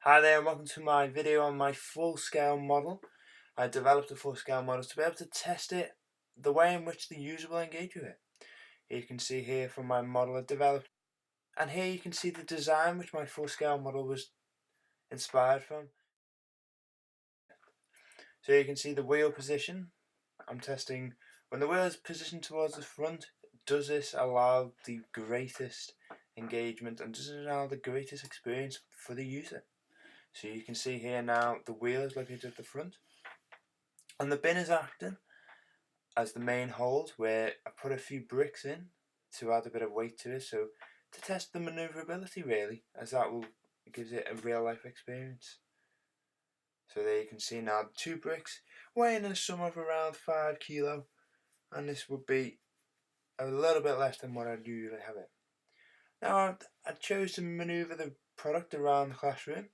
Hi there and welcome to my video on my full-scale model. I developed a full-scale model to be able to test it the way in which the user will engage with it. Here you can see here from my model I developed, and here you can see the design which my full-scale model was inspired from. So you can see the wheel position. I'm testing when the wheel is positioned towards the front, does this allow the greatest engagement and does it allow the greatest experience for the user? So you can see here now the wheel is located at the front and the bin is acting as the main hold, where I put a few bricks in to add a bit of weight to it, so to test the manoeuvrability really, as that will gives it a real life experience. So there you can see now 2 bricks weighing a sum of around 5 kilo, and this would be a little bit less than what I'd usually have it. Now I chose to manoeuvre the product around the classroom,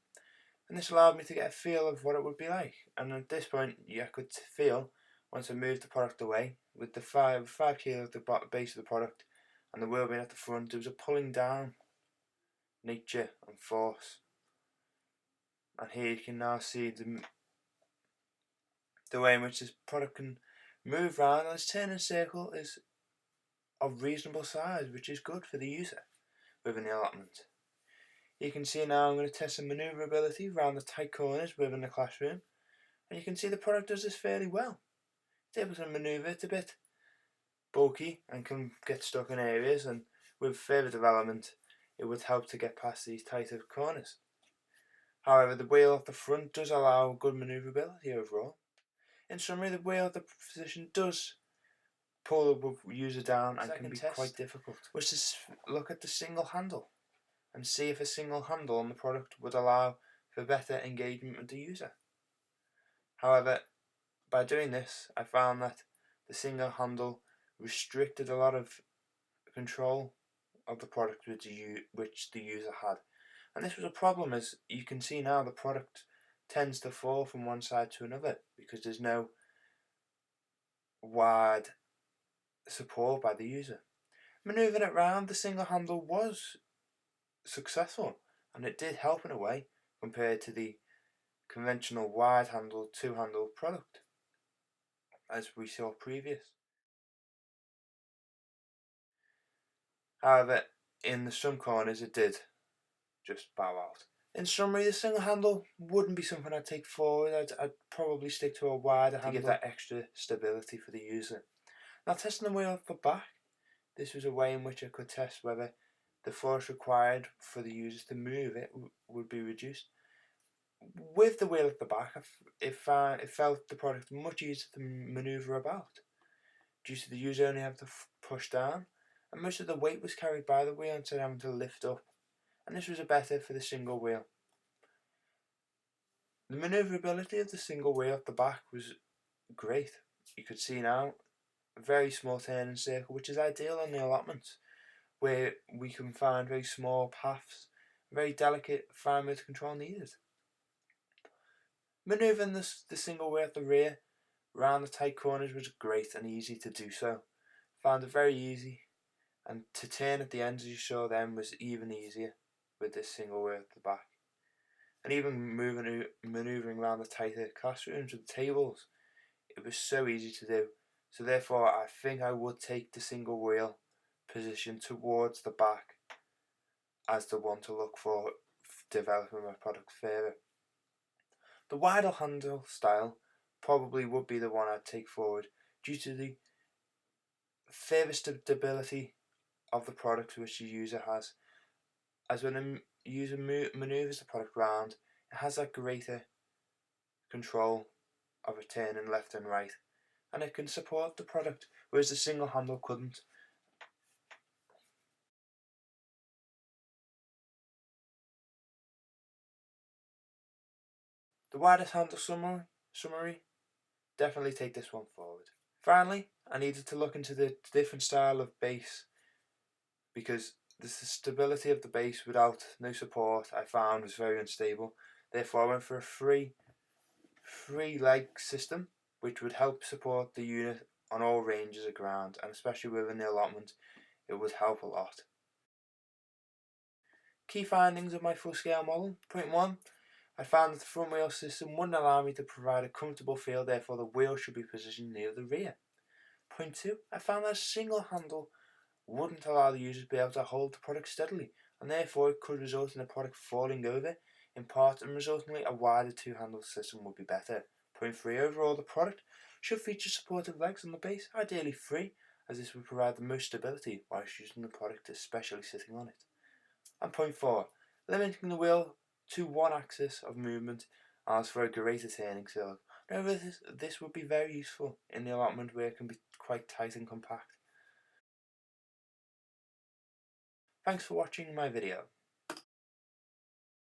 and this allowed me to get a feel of what it would be like. And at this point, I could feel, once I moved the product away, with the 5 kilo at the base of the product and the wheel being at the front, there was a pulling down nature and force. And here you can now see the way in which this product can move around, and this turning circle is of reasonable size, which is good for the user within the allotment. You can see now I'm going to test the manoeuvrability around the tight corners within the classroom, and you can see the product does this fairly well. It's able to manoeuvre it a bit bulky and can get stuck in areas, and with further development it would help to get past these tighter corners. However, the wheel at the front does allow good manoeuvrability overall. In summary, the wheel at the position does pull the user down and can be quite difficult. Was to look at the single handle and see if a single handle on the product would allow for better engagement with the user. However, by doing this, I found that the single handle restricted a lot of control of the product which the user had, and this was a problem. As you can see now, the product tends to fall from one side to another because there's no wide support by the user. Manoeuvring it round, the single handle was successful, and it did help in a way compared to the conventional wide handle 2-handle product as we saw previous. However, in some corners it did just bow out. In summary, the single handle wouldn't be something I'd take forward. I'd probably stick to a wider handle to give that extra stability for the user. Now, testing the wheel at the back, this was a way in which I could test whether the force required for the user to move it would be reduced. With the wheel at the back, it felt the product much easier to manoeuvre about, due to the user only having to push down, and most of the weight was carried by the wheel instead of having to lift up, and this was better for the single wheel. The manoeuvrability of the single wheel at the back was great. You could see now a very small turning circle, which is ideal in the allotments, where we can find very small paths, very delicate fine motor control needed. Manoeuvring the single wheel at the rear round the tight corners was great and easy to do so. Found it very easy, and to turn at the ends, as you saw then, was even easier with this single wheel at the back. And even manoeuvring around the tighter classrooms with the tables, it was so easy to do. So therefore I think I would take the single wheel position towards the back as the one to look for developing my product further. The wider handle style probably would be the one I'd take forward, due to the further stability of the product which the user has, as when a user manoeuvres the product round, it has that greater control of it turning left and right, and it can support the product, whereas the single handle couldn't. The widest handle summary, definitely take this one forward. Finally, I needed to look into the different style of base, because the stability of the base without no support I found was very unstable. Therefore I went for a free leg system, which would help support the unit on all ranges of ground, and especially within the allotment it would help a lot. Key findings of my full scale model. Point 1, I found that the front wheel system wouldn't allow me to provide a comfortable feel, therefore the wheel should be positioned near the rear. Point 2. I found that a single handle wouldn't allow the user to be able to hold the product steadily, and therefore it could result in the product falling over in part, and resultingly a wider two-handle system would be better. Point 3. Overall, the product should feature supportive legs on the base, ideally 3, as this would provide the most stability whilst using the product, especially sitting on it. And point 4. Limiting the wheel to one axis of movement allows for a greater turning circle. However, this would be very useful in the allotment where it can be quite tight and compact. Thanks for watching my video.